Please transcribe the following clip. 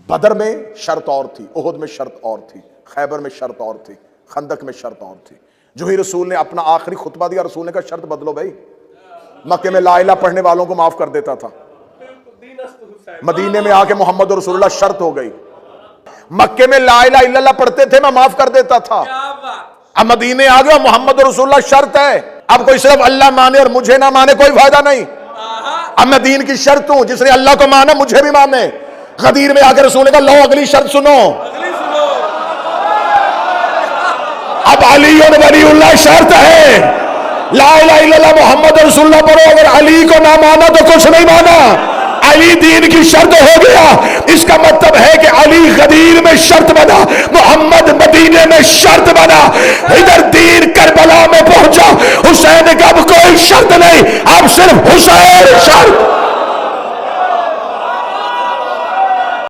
बदर में शर्त और थी, उहुद में शर्त और थी, खैबर में शर्त और थी, खंदक में शर्त और थी। जो ही रसूल ने अपना आखिरी खुतबा दिया, रसूल ने कहा शर्त बदलो भाई। मक्के में ला इलाहा पढ़ने वालों को माफ कर देता था, मदीने में आके मोहम्मद रसूलुल्लाह शर्त हो गई। मक्के में ला इलाहा इल्लल्लाह पढ़ते थे, मैं माफ कर देता था। अब मदीने आ गया, मोहम्मद रसूलुल्लाह शर्त है। अब कोई सिर्फ अल्लाह माने और मुझे ना माने कोई फायदा नहीं। अब मैं दीन की शर्त हूं, जिसने अल्लाह को माना मुझे भी माने। गदीर में आकर रसूल ने कहा लो अगली शर्त सुनो। अब अली और वलीउल्लाह शर्त है, ला इलाहा इल्लल्लाह मोहम्मद रसूलुल्लाह पढ़ो, अगर अली को ना माना तो कुछ नहीं माना। अली दीन की शर्त हो गया। इसका मतलब है कि अली गदीर में शर्त बना, मोहम्मद मदीने में शर्त बना। इधर दीन करबला में पहुंचा, हुसैन का अब कोई शर्त नहीं, अब सिर्फ हुसैन शर्त।